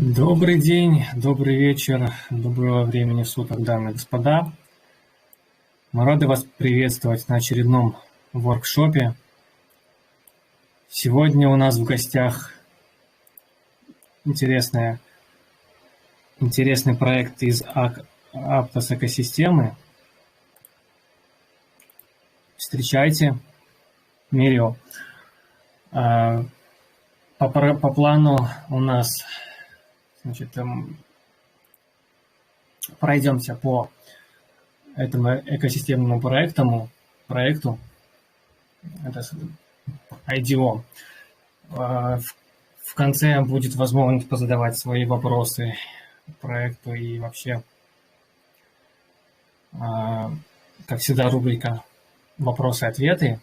Добрый день, добрый вечер, доброго времени суток, дамы и господа. Мы рады вас приветствовать на очередном воркшопе. Сегодня у нас в гостях интересный проект из Aptos экосистемы. Встречайте, Meeiro. По плану у нас, пройдемся по этому экосистемному проекту, это IDO. В конце будет возможность позадавать свои вопросы проекту и вообще, как всегда, рубрика «Вопросы-ответы».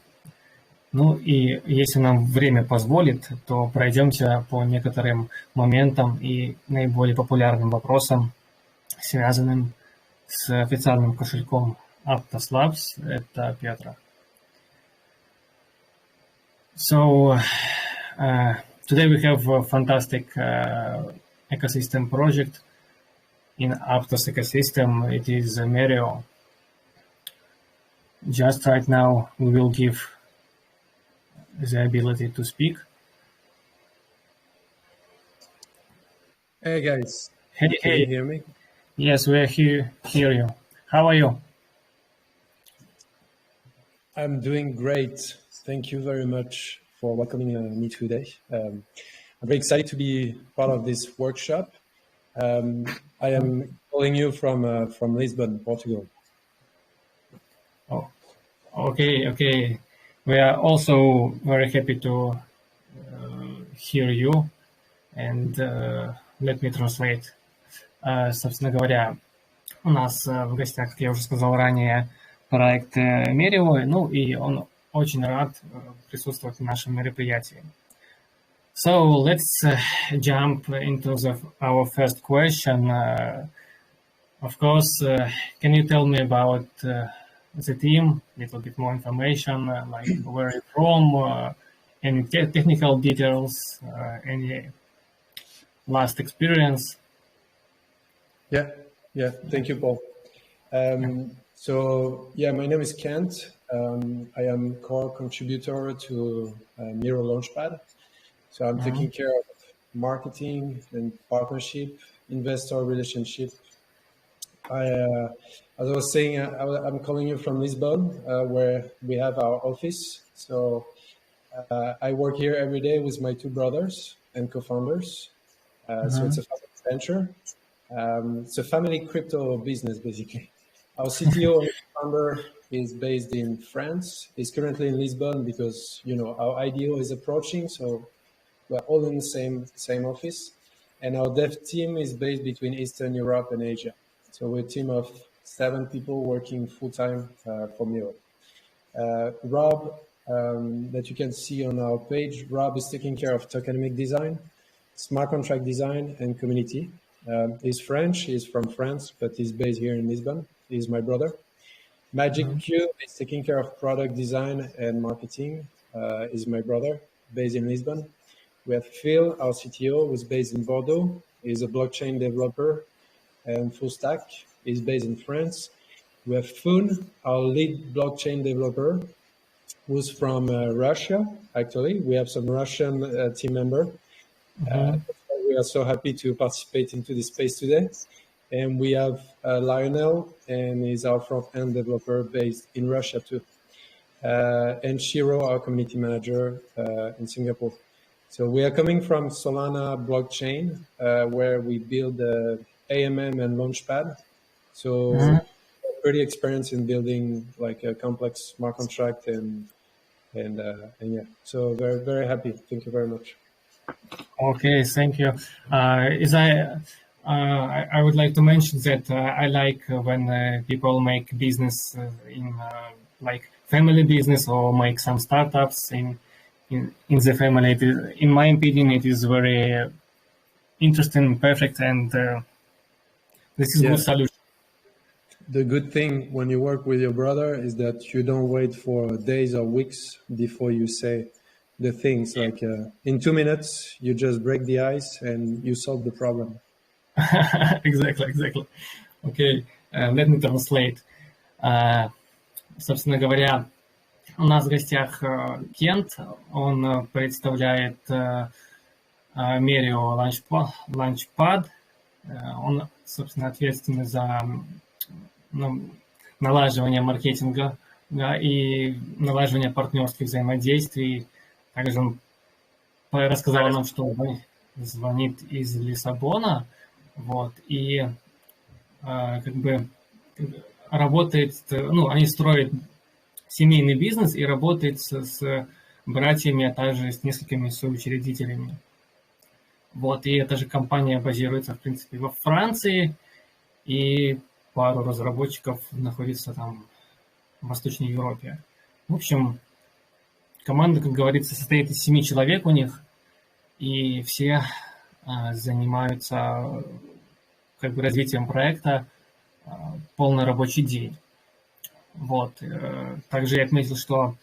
Ну и если нам время позволит, то пройдемся по некоторым моментам и наиболее популярным вопросам, связанным с официальным кошельком Aptos Labs. Это Петра. So today we have a fantastic ecosystem project in Aptos ecosystem. It is Meeiro. Just right now we will give the ability to speak. Hey guys, Hey. Can you hear me? Yes, we hear you. How are you? I'm doing great. Thank you very much for welcoming me today. I'm very excited to be part of this workshop. I am calling you from Lisbon, Portugal. Oh, okay. We are also very happy to hear you. And let me translate. Собственно говоря, у нас в гостях, как я уже сказал ранее, проект Meeiro, ну и он очень рад присутствовать на нашем мероприятии. So let's jump into our first question. Of course, can you tell me about the team, a little bit more information, like where you're from, any technical details, any last experience? Yeah. Thank you, Paul. So my name is Kent. I am core contributor to Meeiro Launchpad. So I'm taking care of marketing and partnership, investor relationship. As I was saying, I'm calling you from Lisbon, where we have our office. So I work here every day with my two brothers and co-founders. So it's a family venture. It's a family crypto business, basically. Our CTO and founder is based in France. He's currently in Lisbon because, our IDO is approaching. So we're all in the same office. And our dev team is based between Eastern Europe and Asia. So we're a team of 7 people working full-time for Meeiro. Rob, that you can see on our page, Rob is taking care of tokenomic design, smart contract design, and community. He's French, he's from France, but he's based here in Lisbon. He's my brother. Magic Cube is taking care of product design and marketing. Is my brother, based in Lisbon. We have Phil, our CTO, who's based in Bordeaux. He's a blockchain developer and full stack. He's based in France. We have Fun, our lead blockchain developer, who's from Russia, actually. We have some Russian team member. We are so happy to participate into this space today. And we have Lionel, and he's our front-end developer based in Russia too. And Shiro, our community manager in Singapore. So we are coming from Solana blockchain, where we build AMM and Launchpad. So pretty experienced in building like a complex smart contract and yeah. So very, very happy. Thank you very much. Okay, thank you. I would like to mention that I like when people make business in like family business or make some startups in the family. In my opinion, it is very interesting, perfect, and this is a good solution. The good thing when you work with your brother is that you don't wait for days or weeks before you say, the things. Like in 2 minutes, you just break the ice and you solve the problem. Exactly. Okay, let me translate. Собственно говоря, у нас в гостях Кент, он представляет Meeiro Launchpad, он, собственно, ответственный за налаживание маркетинга, да, и налаживание партнерских взаимодействий. Также он рассказал нам, что он звонит из Лиссабона, вот, и как бы работает, они строят семейный бизнес и работает с братьями, а также с несколькими соучредителями. Вот, и эта же компания базируется, в принципе, во Франции, и пару разработчиков находится там в Восточной Европе. В общем, команда, как говорится, состоит из 7 человек у них, и все занимаются как бы развитием проекта полный рабочий день. Вот. Также я отметил, что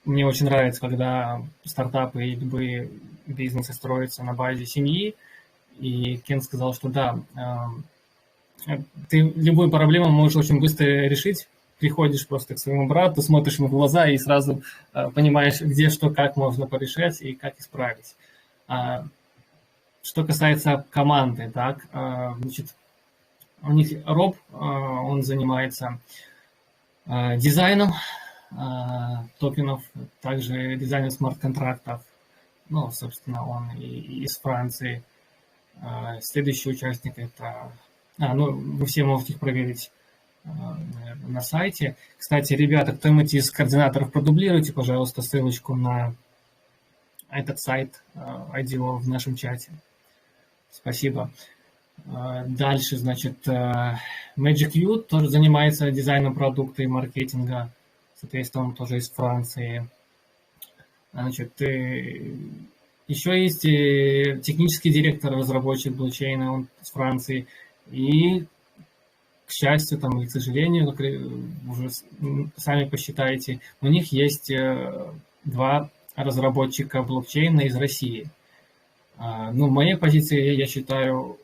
мне очень нравится, когда стартапы и любые бизнесы строятся на базе семьи. И Кен сказал, что да, ты любую проблему можешь очень быстро решить. Приходишь просто к своему брату, смотришь ему в глаза и сразу понимаешь, где, что, как можно порешать и как исправить. Что касается команды, так, значит, у них Роб, он занимается дизайном токенов, также дизайном смарт-контрактов. Ну, собственно, он и из Франции. Следующий участник это... вы все можете их проверить на сайте. Кстати, ребята, кто-нибудь из координаторов продублируйте, пожалуйста, ссылочку на этот сайт IDO в нашем чате. Спасибо. Дальше, значит, Magic U тоже занимается дизайном продукта и маркетинга. Соответственно, он тоже из Франции. Значит, еще есть технический директор, разработчик блокчейна, он из Франции. И, к счастью, там, или к сожалению, как уже сами посчитаете, у них есть 2 разработчика блокчейна из России. Ну, в моей позиции, я считаю,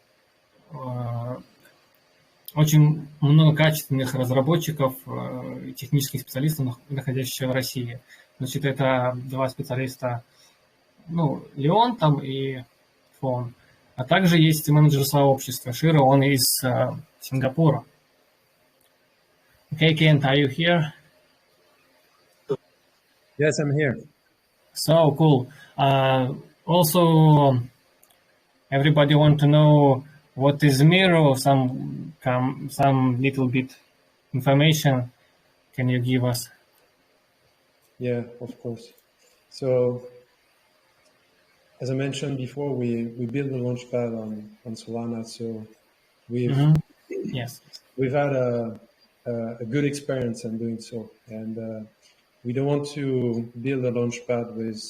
очень много качественных разработчиков и технических специалистов, находящихся в России. Значит, это 2 специалиста, Леон там и Фон. А также есть менеджер сообщества Широ, он из Сингапура. Okay, Kent, are you here? Yes, I'm here. So cool. Also, everybody want to know what is Meeiro, some little bit information. Can you give us? Yeah, of course. So, as I mentioned before, we built the Launchpad on Solana. So we've had a good experience in doing so, and we don't want to build a Launchpad with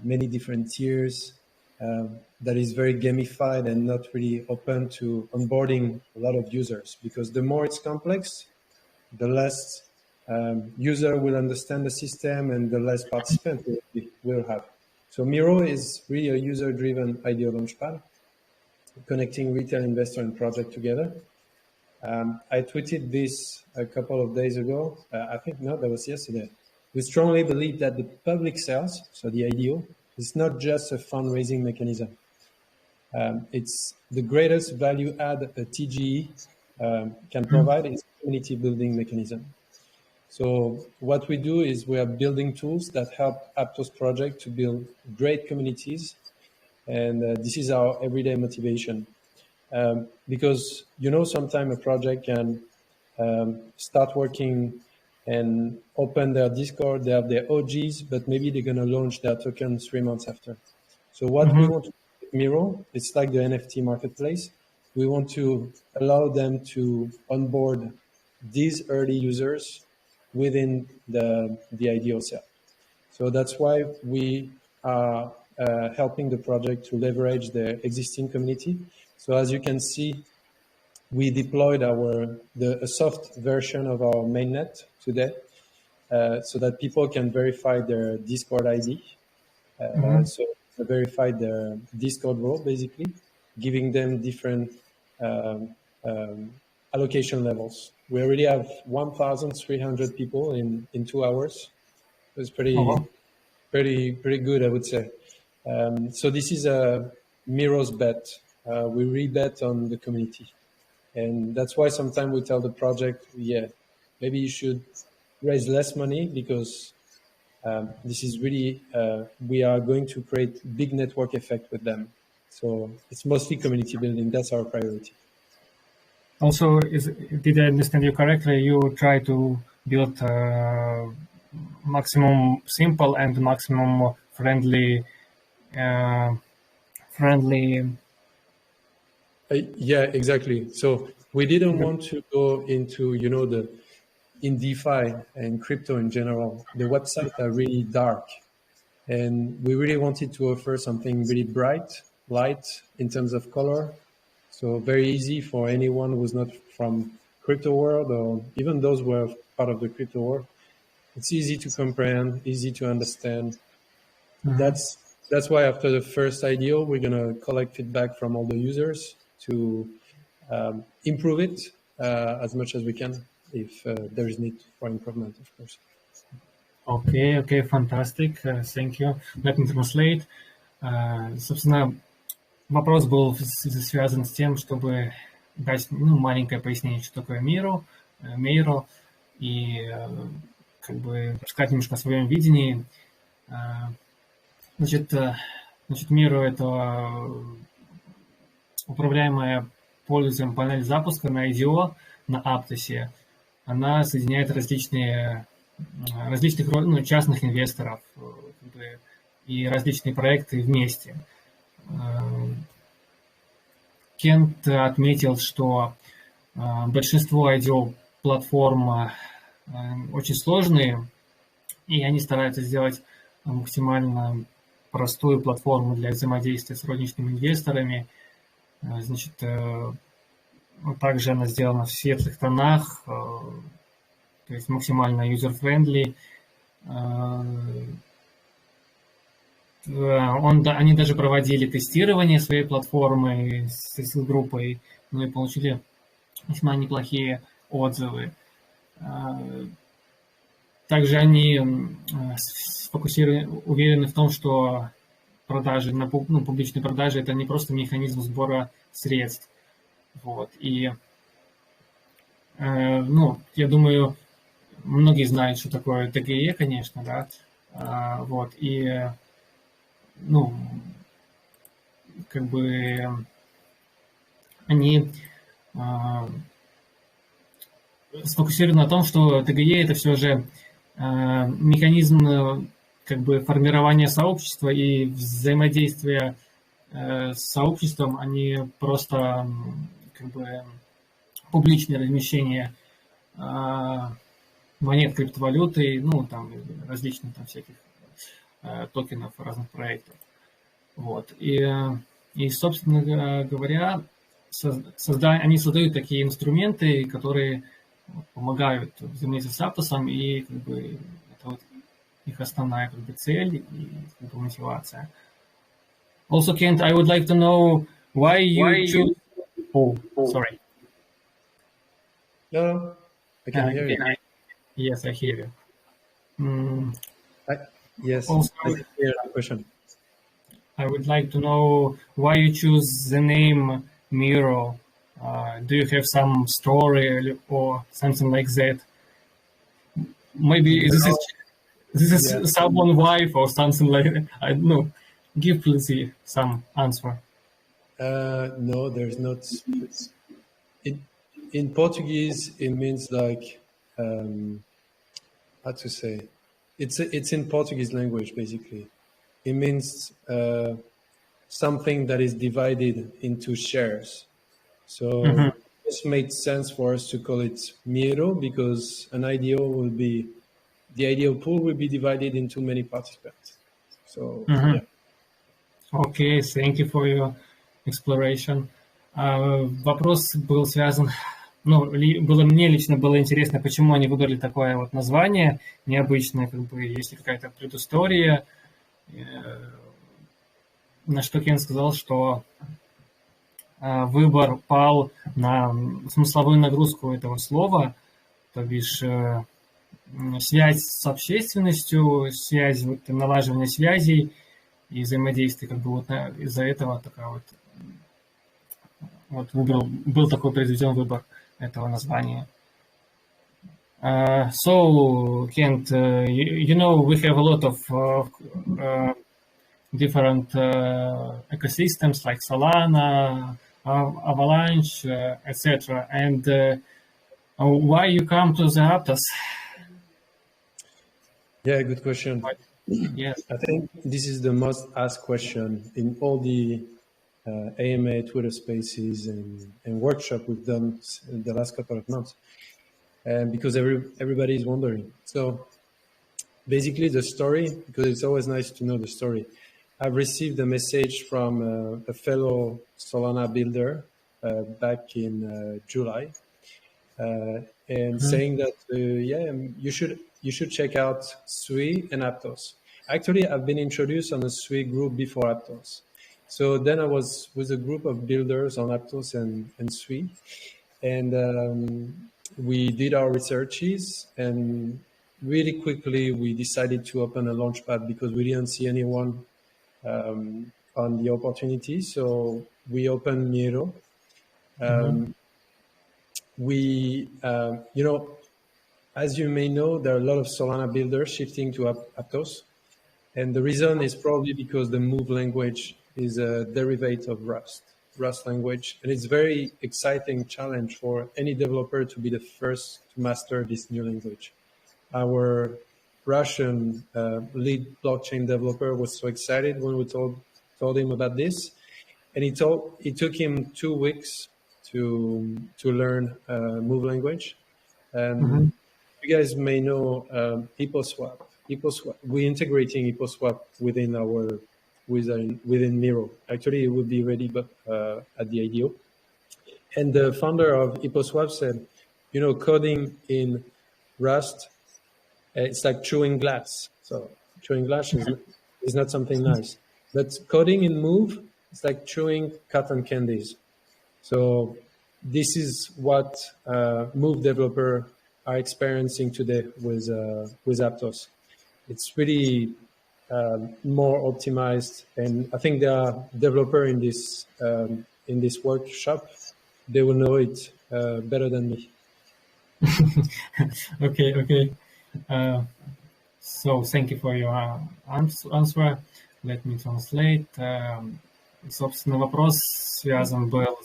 many different tiers that is very gamified and not really open to onboarding a lot of users, because the more it's complex, the less user will understand the system and the less participants will have. So Meeiro is really a user-driven IDO Launchpad, connecting retail investor and project together. I tweeted this a couple of days ago. That was yesterday. We strongly believe that the public sales, so the IDO, is not just a fundraising mechanism. It's the greatest value add a TGE can provide is community building mechanism. So what we do is we are building tools that help Aptos project to build great communities. And this is our everyday motivation. Because, sometimes a project can start working and open their Discord, they have their OGs, but maybe they're going to launch their token 3 months after. So what we want to do with Meeiro, it's like the NFT marketplace. We want to allow them to onboard these early users within the ideal cell. So that's why we are helping the project to leverage the existing community. So as you can see, we deployed a soft version of our mainnet today. so that people can verify their Discord ID. So to verify their Discord role, basically, giving them different allocation levels. We already have 1,300 people in 2 hours. It's pretty good, I would say. So this is a Meiro's bet. We rebet on the community. And that's why sometimes we tell the project, yeah, maybe you should raise less money because this is really, we are going to create big network effect with them. So it's mostly community building. That's our priority. Also, did I understand you correctly? You try to build maximum simple and maximum friendly. Yeah, exactly. So we didn't want to go into, in DeFi and crypto in general, the websites are really dark. And we really wanted to offer something really bright, light in terms of color. So very easy for anyone who's not from crypto world or even those who are part of the crypto world. It's easy to comprehend, easy to understand. That's why after the first IDO, we're going to collect feedback from all the users to improve it as much as we can if there is need for improvement, of course. Okay, fantastic. Thank you. Let me translate. Собственно, вопрос был связан с тем, чтобы дать маленькое пояснение, что такое Meeiro, и как бы рассказать немножко о своем видении. Значит, Meeiro — это управляемая пользователем панель запуска на IDO, на Aptos. Она соединяет различных частных инвесторов и различные проекты вместе. Кент отметил, что большинство IDO-платформ очень сложные, и они стараются сделать максимально простую платформу для взаимодействия с розничными инвесторами. Значит, также она сделана в светлых тонах, то есть максимально user-friendly. Они даже проводили тестирование своей платформы с группой, и получили весьма неплохие отзывы. Также они уверены в том, что продажи, публичные продажи — это не просто механизм сбора средств. Вот. И, я думаю, многие знают, что такое ТГЕ, конечно, да. Вот. И, как бы они сфокусированы на том, что ТГЕ — это все же механизм как бы формирования сообщества и взаимодействия с сообществом, а не просто как бы публичное размещение монет криптовалюты, различных всяких токенов разных проектов. Вот. И собственно говоря, они создают такие инструменты, которые помогают взаимодействовать с Aptos, и как бы это вот их основная как бы цель и как бы мотивация. Also, Kent, I would like to know why you choose. Sorry. No, I can hear you. Yes, I hear you. Yes, also, I can hear the question. I would like to know why you choose the name Meeiro. Do you have some story or something like that? Maybe this is someone's wife or something like that. I don't know. Give please some answer. No, there's not. In Portuguese, it means like how to say. It's in Portuguese language basically. It means something that is divided into shares. So this made sense for us to call it Meeiro because the IDO pool will be divided into many participants. So yeah. Okay, thank you for your exploration. Вопрос был связан ну, мне лично было интересно, почему они выбрали такое вот название необычное, как бы, есть ли какая-то предыстория, на что Кен сказал, что выбор пал на смысловую нагрузку этого слова, то бишь связь с общественностью, связь, вот, налаживание связей и взаимодействия, как бы вот из-за этого такая вот был такой произведен выбор этого названия. So, Kent, you know, we have a lot of different ecosystems like Solana, Avalanche, etc. And why you come to the Aptos? Yeah, good question. Yes. I think this is the most asked question in all the AMA, Twitter Spaces, and workshop we've done in the last couple of months, because everybody is wondering. So basically the story, because it's always nice to know the story. I've received a message from a fellow Solana builder back in July, and saying that yeah, you should check out SWI and Aptos. Actually, I've been introduced on a SWI group before Aptos. So then I was with a group of builders on Aptos and SWI, and we did our researches, and really quickly we decided to open a launchpad because we didn't see anyone on the opportunity. So we opened Meeiro. We, you know, as you may know, there are a lot of Solana builders shifting to Aptos. And the reason is probably because the Move language is a derivative of Rust language. And it's a very exciting challenge for any developer to be the first to master this new language. Our Russian lead blockchain developer was so excited when we told him about this. And it took him 2 weeks to learn Move language. And you guys may know EpoSwap. We're integrating EpoSwap within Meeiro. Actually, it would be ready, but at the IDO. And the founder of EpoSwap said, you know, coding in Rust, it's like chewing glass. So chewing glass is not something nice. But coding in Move, it's like chewing cotton candies. So this is what Move developer are experiencing today with Aptos. It's really more optimized, and I think there are developer in this workshop. They will know it better than me. Okay. So thank you for your answer. Let me translate. Собственно, вопрос связан был,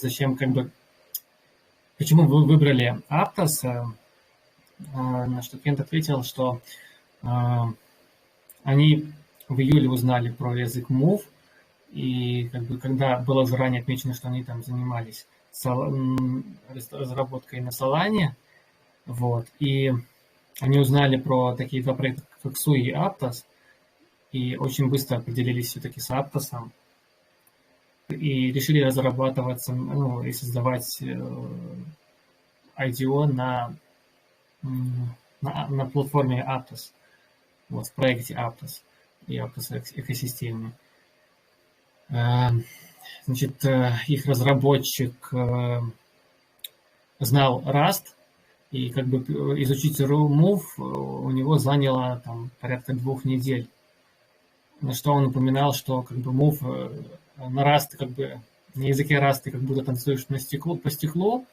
почему вы выбрали Aptos, на что Кент ответил, что они в июле узнали про язык Move, и как бы, когда было заранее отмечено, что они там занимались разработкой на Solana, вот, и они узнали про такие два проекта, как SWI и Aptos, и очень быстро определились все-таки с Aptos, и решили разрабатываться, ну, и создавать IDO на платформе Aptos, вот, в проекте Aptos и Aptos экосистемы. Значит, их разработчик знал Rust, и как бы изучить Move у него заняло там порядка 2 недель. На что он упоминал, что как бы Move на Rust, как бы на языке Rust ты как будто танцуешь по стеклу.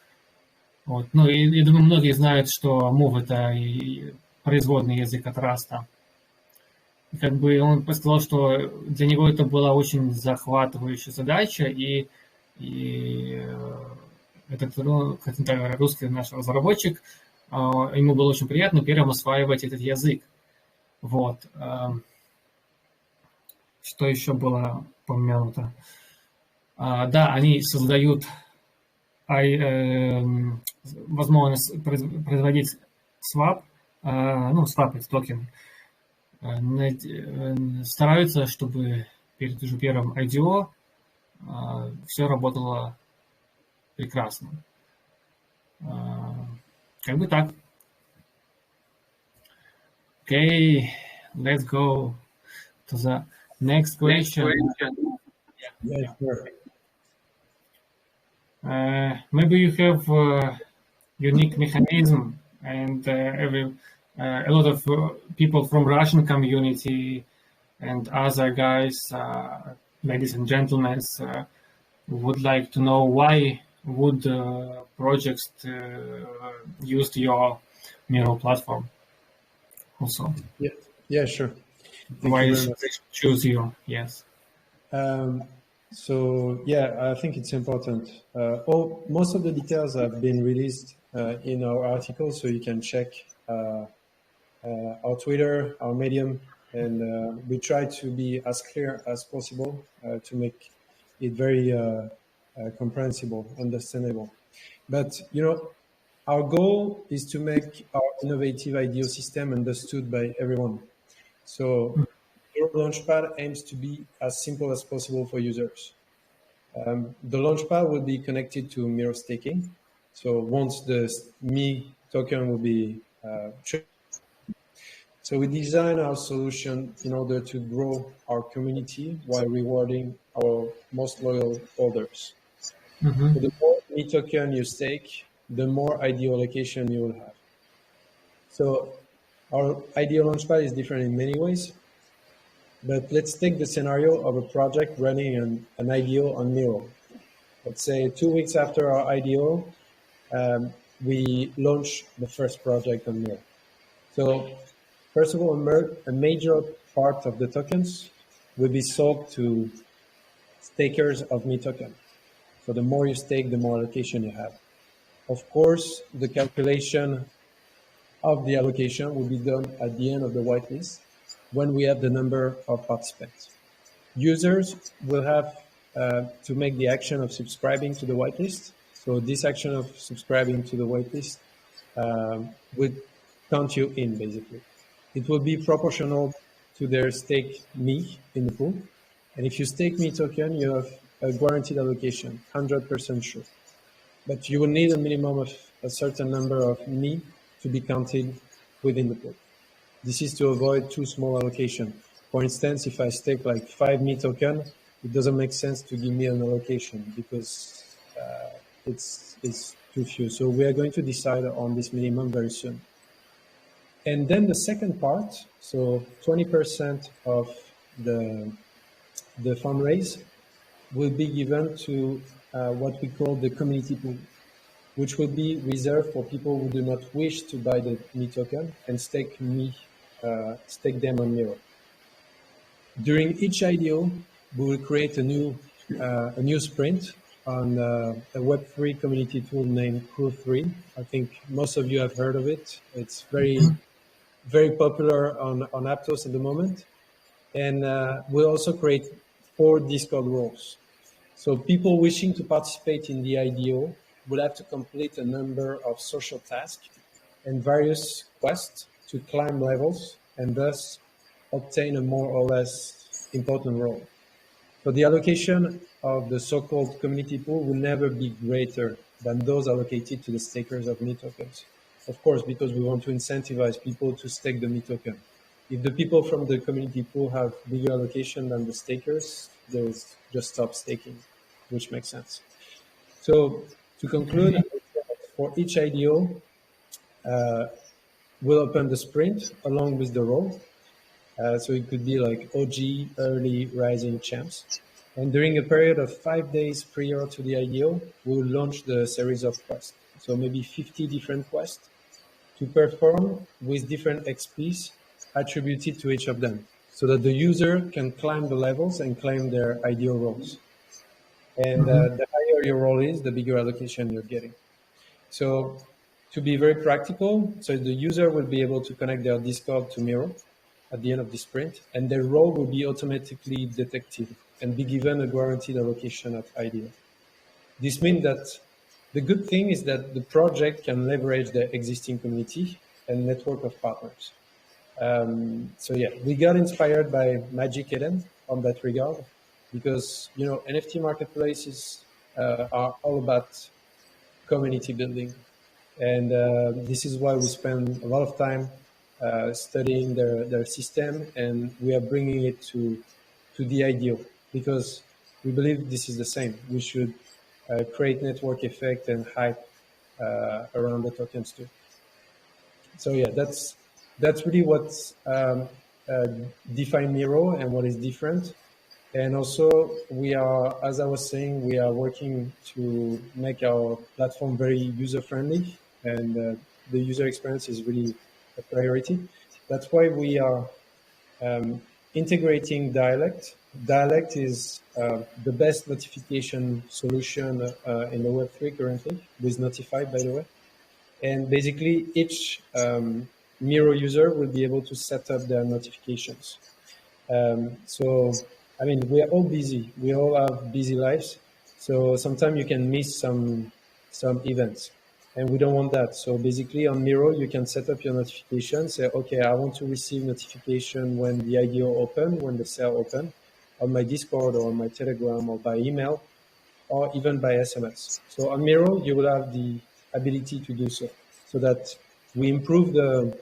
Вот. Ну, и я думаю, многие знают, что Move это и производный язык от Rust. И как бы он сказал, что для него это была очень захватывающая задача, и этот русский наш разработчик, ему было очень приятно первым осваивать этот язык. Вот. Что еще было упомянуто? Да, они создают возможность производить свап, ну, свапать токен. Стараются, чтобы перед уже первым IDO все работало прекрасно. Как бы так. Okay, let's go to the next question. Yeah, sure. Maybe you have unique mechanism, and a lot of people from Russian community and other guys, ladies and gentlemen, would like to know why would projects use your Meeiro platform also. Yeah, sure. Thank Why you should very much. they choose you? Yes. So yeah, I think it's important. Most of the details have been released in our article, so you can check our Twitter, our Medium, and we try to be as clear as possible to make it very comprehensible, understandable. But you know, our goal is to make our innovative IDEO system understood by everyone. So Meeiro Launchpad aims to be as simple as possible for users. The Launchpad will be connected to Meeiro staking. So once the Me token will be so we design our solution in order to grow our community while rewarding our most loyal holders. So the more Me token you stake, the more IDEO allocation you will have. So our IDEO Launchpad is different in many ways, but let's take the scenario of a project running an IDO on Meeiro. Let's say 2 weeks after our IDO, we launch the first project on Meeiro. So first of all, a major part of the tokens will be sold to stakers of Me token. So the more you stake, the more allocation you have. Of course, the calculation of the allocation will be done at the end of the whitelist when we have the number of participants. Users will have to make the action of subscribing to the whitelist. So this action of subscribing to the whitelist will count you in, basically. It will be proportional to their stake Me in the pool. And if you stake Me token, you have a guaranteed allocation, 100% sure. But you will need a minimum of a certain number of Me to be counted within the pool. This is to avoid too small allocation. For instance, if I stake like 5 Me token, it doesn't make sense to give me an allocation because it's too few. So we are going to decide on this minimum very soon. And then the second part, so 20% of the fundraise will be given to what we call the community pool, which will be reserved for people who do not wish to buy the Me token and stake them on Meeiro. During each IDO, we will create a new sprint on a Web3 community tool named Crew3. I think most of you have heard of it. It's very popular on Aptos at the moment. And we'll also create 4 Discord roles. So people wishing to participate in the IDO will have to complete a number of social tasks and various quests to climb levels and thus obtain a more or less important role. So the allocation of the so-called community pool will never be greater than those allocated to the stakers of Me tokens. Of course, because we want to incentivize people to stake the Me token. If the people from the community pool have bigger allocation than the stakers, they will just stop staking, which makes sense. So to conclude, for each IDO, we'll open the sprint along with the role. So it could be like OG, early rising champs. And during a period of 5 days prior to the IDO, we will launch the series of quests. So maybe 50 different quests to perform with different XPs attributed to each of them so that the user can climb the levels and claim their IDO roles. And the higher your role is, the bigger allocation you're getting. So to be very practical, so the user will be able to connect their Discord to Meeiro at the end of the sprint, and their role will be automatically detected and be given a guaranteed allocation at IDO. This means that the good thing is that the project can leverage the existing community and network of partners. So yeah, we got inspired by Magic Eden on that regard because, you know, NFT marketplaces are all about community building. And this is why we spend a lot of time studying their system, and we are bringing it to the ideal, because we believe this is the same. We should create network effect and hype around the tokens too. So yeah, that's really what's define Meeiro and what is different. And also we are, as I was saying, we are working to make our platform very user-friendly, and the user experience is really a priority. That's why we are integrating Dialect. Dialect is the best notification solution in the Web3 currently, with Notify, by the way. And basically each Meeiro user will be able to set up their notifications. So, I mean, we are all busy. We all have busy lives. So sometimes you can miss some events, and we don't want that. So basically on Meeiro, you can set up your notifications. Say, okay, I want to receive notification when the IDO open, when the sale open, on my Discord or on my Telegram or by email, or even by SMS. So on Meeiro, you will have the ability to do so that we improve the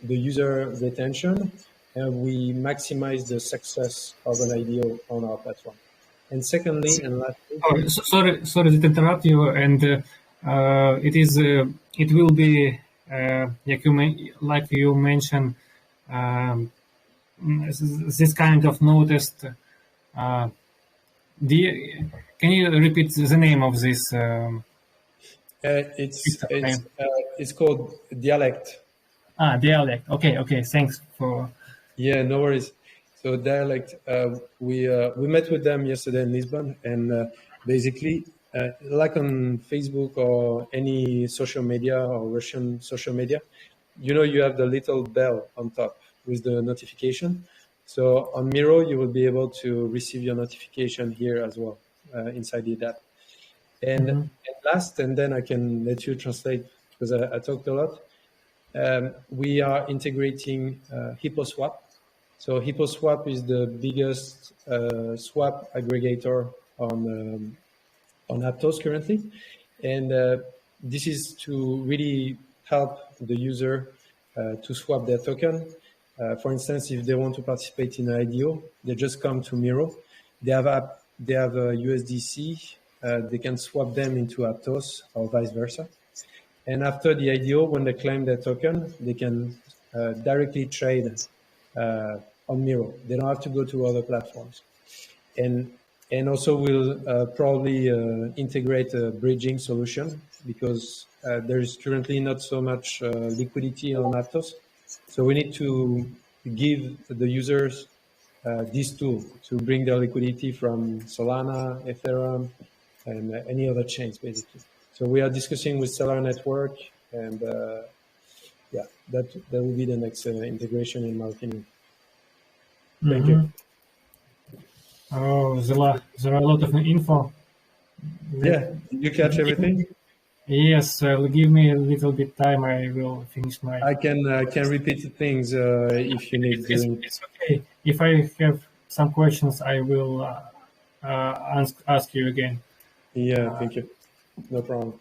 user retention, and we maximize the success of an IDO on our platform. And secondly, and lastly, sorry to interrupt you. And it will be like you mentioned, this kind of noticed. Can you repeat the name of this? It's called Dialect. Dialect. Okay. Thanks for. Yeah, no worries. So Dialect, we met with them yesterday in Lisbon, and basically, like on Facebook or any social media or Russian social media, you have the little bell on top with the notification. So on Meeiro, you will be able to receive your notification here as well inside the app. And last, and then I can let you translate because I talked a lot. We are integrating HippoSwap. So HippoSwap is the biggest swap aggregator on Aptos currently, and this is to really help the user to swap their token. For instance, if they want to participate in an IDO, they just come to Meeiro. They have a USDC. They can swap them into Aptos or vice versa. And after the IDO, when they claim their token, they can directly trade on Meeiro. They don't have to go to other platforms. And also we'll probably integrate a bridging solution, because there is currently not so much liquidity on Aptos. So we need to give the users this tool to bring their liquidity from Solana, Ethereum, and any other chains, basically. So we are discussing with Stellar Network, and yeah, that will be the next integration, in my opinion. Thank you. Oh, there are a lot of info. Yeah, did you catch everything? Yes, give me a little bit time. I will finish my. I can repeat things if you need. It's okay. If I have some questions, I will ask you again. Yeah, thank you. No problem.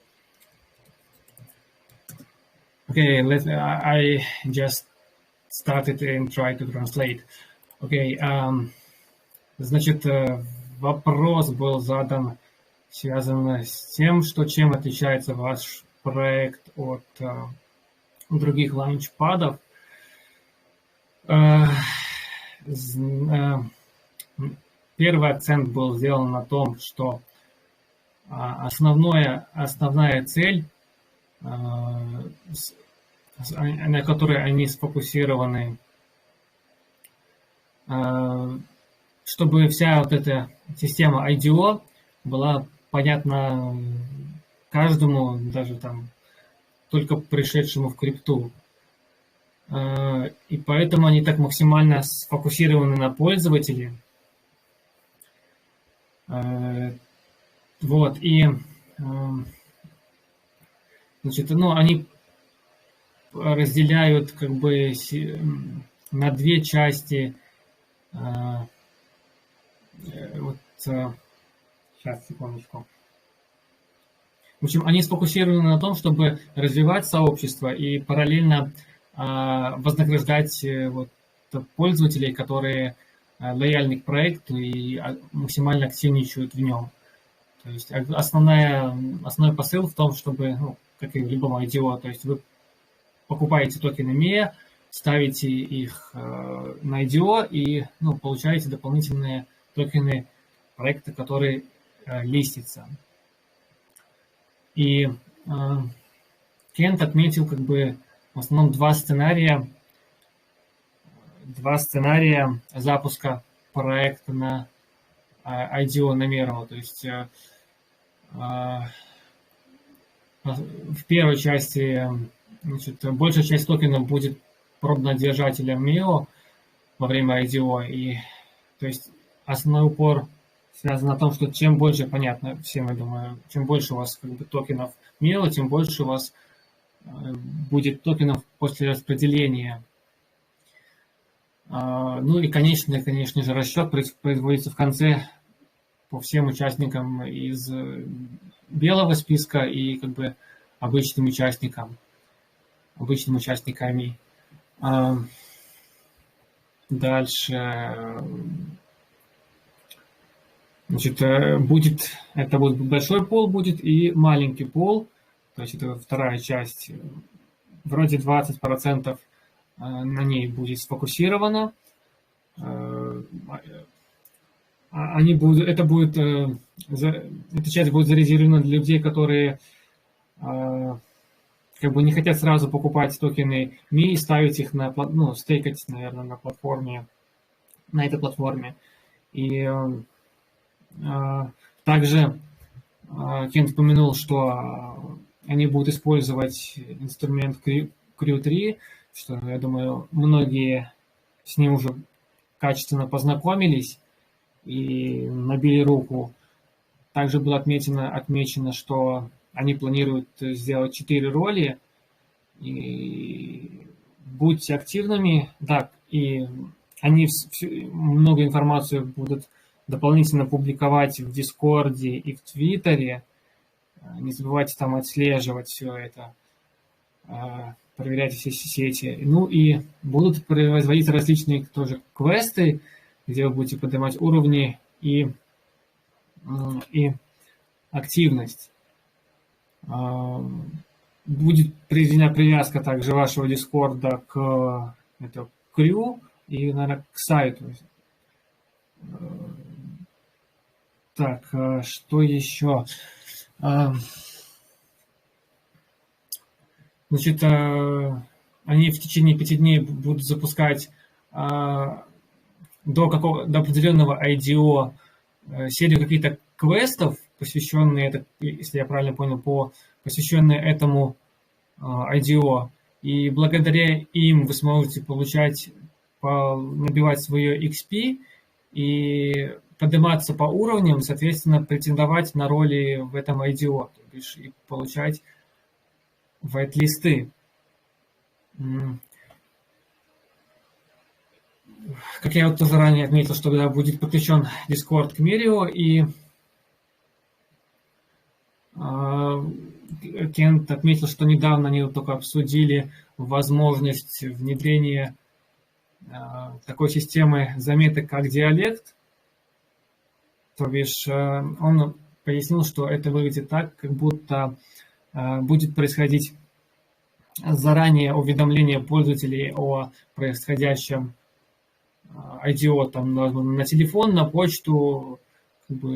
Okay, I just started and try to translate. Okay, значит, вопрос был задан, связан с тем, чем отличается ваш проект от других лаунчпадов. Первый акцент был сделан на том, что основная цель, на которой они сфокусированы, чтобы вся вот эта система IDO была понятна каждому, даже там только пришедшему в крипту. И поэтому они так максимально сфокусированы на пользователе. Вот, и значит, они разделяют как бы на две части. Вот, сейчас, секундочку. В общем, они сфокусированы на том, чтобы развивать сообщество и параллельно вознаграждать пользователей, которые лояльны к проекту и максимально активничают в нем. То есть основной посыл в том, чтобы, как и в любом IDO, то есть вы покупаете токены MEA, ставите их на IDO и получаете дополнительные токены проекта, который листится. И Кент отметил в основном два сценария запуска проекта на IDO на Meeiro. То есть в первой части большая часть токенов будет пробно-держателем Meeiro во время IDO. И то есть основной упор связан на том, что чем больше, понятно всем, я думаю, чем больше у вас токенов Meeiro, тем больше у вас будет токенов после распределения. И конечный, конечно же, расчет производится в конце по всем участникам из белого списка и обычным участниками. Дальше, будет большой пул будет и маленький пул, то есть это вторая часть, вроде 20% на ней будет сфокусировано. Эта часть будет зарезервирована для людей, которые не хотят сразу покупать токены MEA и ставить их стейкать, наверное, на этой платформе. И также Кент упомянул, что они будут использовать инструмент Crew3, что, я думаю, многие с ним уже качественно познакомились и набили руку. Также было отмечено, что они планируют сделать 4 роли. И будьте активными. Да, и они много информации будут дополнительно публиковать в Дискорде и в Твиттере. Не забывайте там отслеживать все это. Проверяйте все сети. И будут производить различные тоже квесты, где вы будете поднимать уровни и активность. Будет приведена привязка также вашего Дискорда к Crew и, наверное, к сайту. Так, что еще? Они в течение 5 дней будут запускать до определенного IDO серию каких-то квестов, посвященные, если я правильно понял, посвященные этому IDO. И благодаря им вы сможете набивать свое XP и подниматься по уровням, соответственно, претендовать на роли в этом IDO, то бишь и получать вайт-листы. Как я тоже ранее отметил, что будет подключен Discord к Meeiro, и Кент отметил, что недавно они только обсудили возможность внедрения такой системы заметок, как диалект. То бишь он пояснил, что это выглядит так, как будто будет происходить заранее уведомление пользователей о происходящем IDO на телефон, на почту,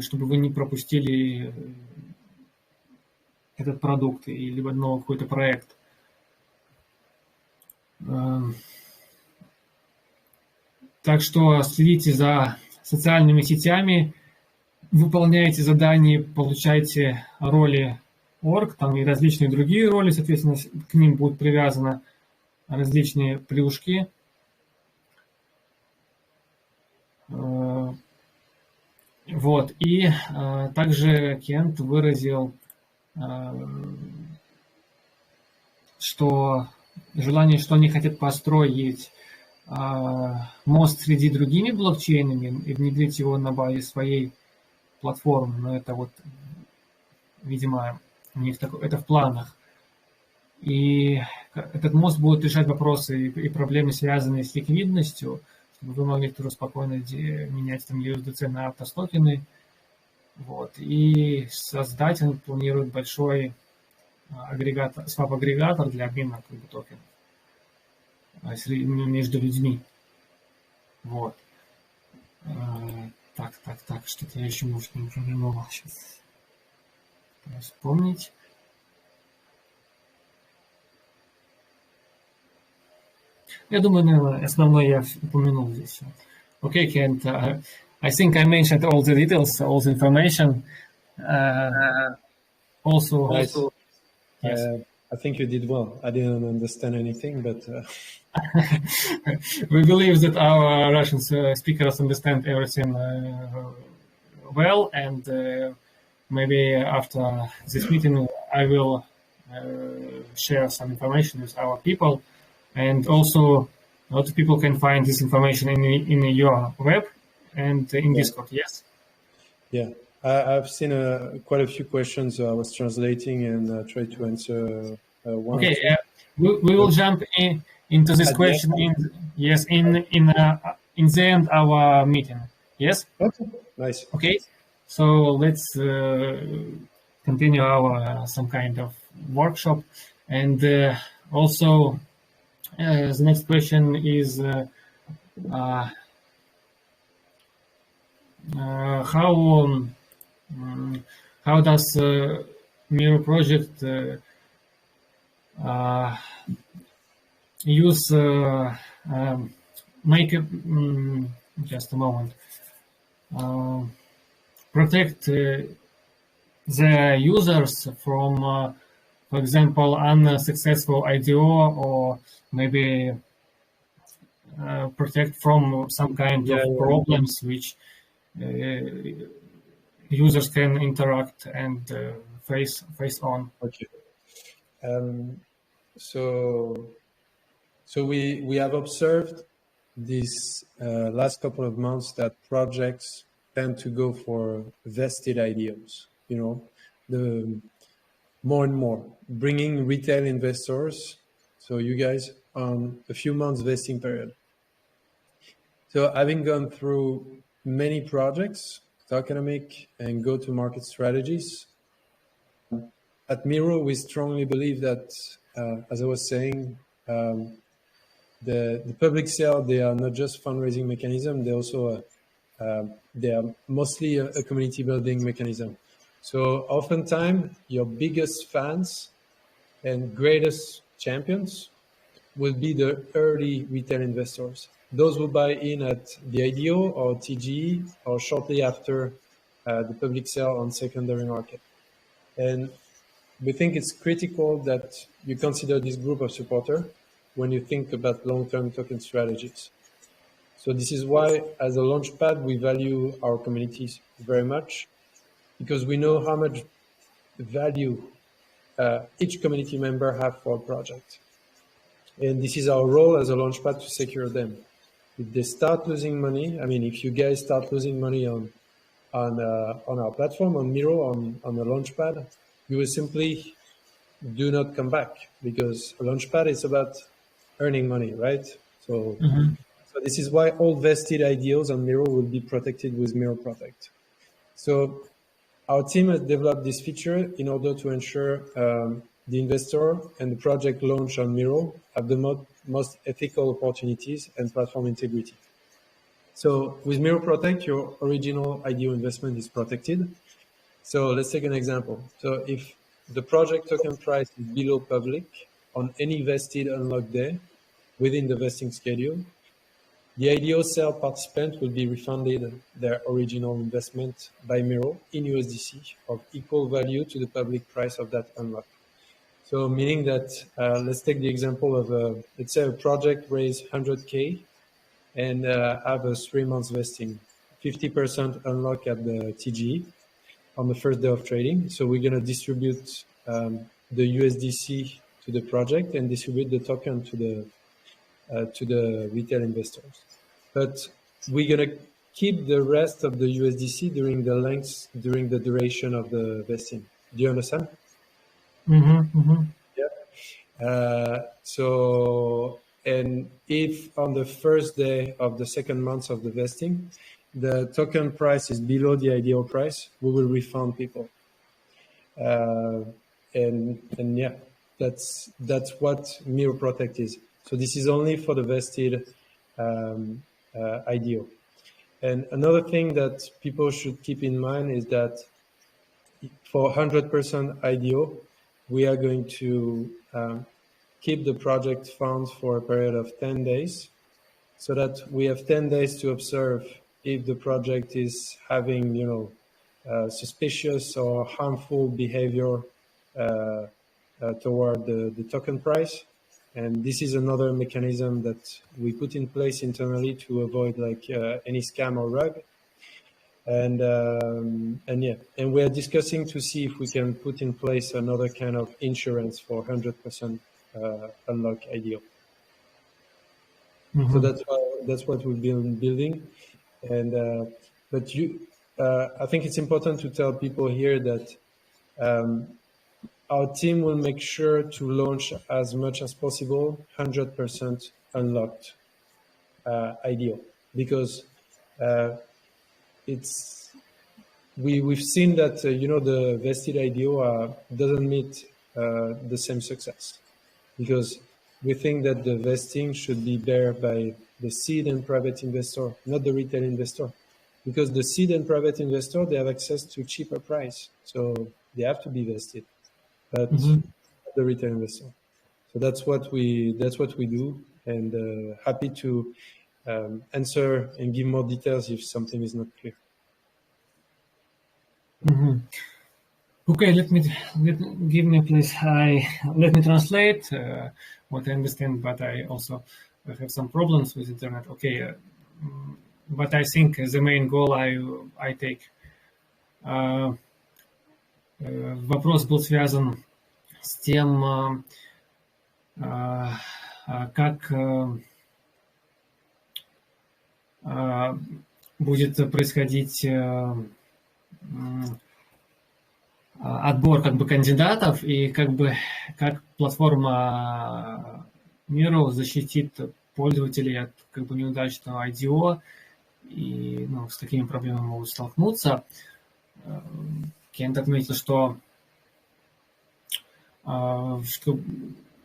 чтобы вы не пропустили этот продукт или либо новый какой-то проект. Так что следите за социальными сетями, выполняйте задания, получайте роли орг, там и различные другие роли, соответственно, к ним будут привязаны различные плюшки. И также Кент выразил желание, что они хотят построить мост среди другими блокчейнами и внедрить его на базе своей платформы. Но это видимо, У них это в планах. И этот мост будет решать вопросы и проблемы, связанные с ликвидностью, чтобы вы могли тоже спокойно менять там USDC на Aptos токены. Вот. И создать он планирует большой агрегатор, свап-агрегатор для обмена токенов между людьми. Вот. Так, что-то я еще, может, не упомянул. Сейчас вспомнить. Я думаю, наверное, основное я упомянул здесь. Okay, Kent, I think I mentioned all the details, all the information. Also, nice. Yes. I think you did well. I didn't understand anything, but... We believe that our Russian speakers understand everything well, and maybe after this meeting I will share some information with our people, and also a lot of people can find this information in your web and in Discord. Yes. Yeah, I've seen quite a few questions. I was translating and tried to answer one. Okay, we will jump into this question in the end of our meeting. Yes. Okay. Nice. Okay. So let's continue our some kind of workshop, and also the next question is how does Meeiro project use make just a moment protect the users from for example unsuccessful IDO, or maybe protect from some kind of problems which users can interact and face on. Okay. So we have observed these last couple of months that projects tend to go for vested IDOs, you know, the more and more bringing retail investors. So you guys on a few months vesting period. So having gone through many projects, tokenomic and go-to-market strategies, at Meeiro, we strongly believe that, as I was saying, the public sale, they are not just fundraising mechanism, they also they are mostly a community building mechanism. So oftentimes your biggest fans and greatest champions will be the early retail investors. Those will buy in at the IDO or TGE or shortly after the public sale on secondary market. And we think it's critical that you consider this group of supporters when you think about long-term token strategies. So this is why, as a Launchpad, we value our communities very much, because we know how much value each community member have for a project. And this is our role as a Launchpad to secure them. If they start losing money, I mean, if you guys start losing money on our platform, on Meeiro, on the Launchpad, you will simply do not come back, because a Launchpad is about earning money, right? So, so this is why all vested IDOs on Meeiro will be protected with Meeiro Protect. So our team has developed this feature in order to ensure the investor and the project launch on Meeiro have the most ethical opportunities and platform integrity. So with Meeiro Protect, your original IDO investment is protected. So let's take an example. So if the project token price is below public on any vested unlock day within the vesting schedule, the IDO sale participant will be refunded their original investment by Meeiro in USDC of equal value to the public price of that unlock. So meaning that, let's take the example of, let's say a project raised 100K and have a 3 months vesting, 50% unlock at the TGE on the first day of trading. So we're going to distribute the USDC to the project and distribute the token to the retail investors. But we're going to keep the rest of the USDC during the duration of the vesting. Do you understand? So, and if on the first day of the second month of the vesting, the token price is below the ideal price, we will refund people. And yeah, that's what Meeiro Protect is. So this is only for the vested IDO. And another thing that people should keep in mind is that for 100% IDO, we are going to keep the project funds for a period of 10 days, so that we have 10 days to observe if the project is having, suspicious or harmful behavior toward the token price. And this is another mechanism that we put in place internally to avoid any scam or rug. And we are discussing to see if we can put in place another kind of insurance for 100% unlock IDO. So that's what we've been building. And I think it's important to tell people here that our team will make sure to launch as much as possible 100% unlocked IDO, because we've seen that the vested IDO doesn't meet the same success, because we think that the vesting should be bear by the seed and private investor, not the retail investor, because the seed and private investor, they have access to cheaper price, so they have to be vested, but the retail investor. So that's what we do, and happy to answer and give more details if something is not clear. Okay, let me translate what I understand, but I also have some problems with internet. Okay, but I think the main goal I take. Вопрос был связан с тем, как будет происходить отбор кандидатов, и как платформа Meeiro защитит пользователей от неудачного IDO, и с какими проблемами могут столкнуться. Кент отметил, что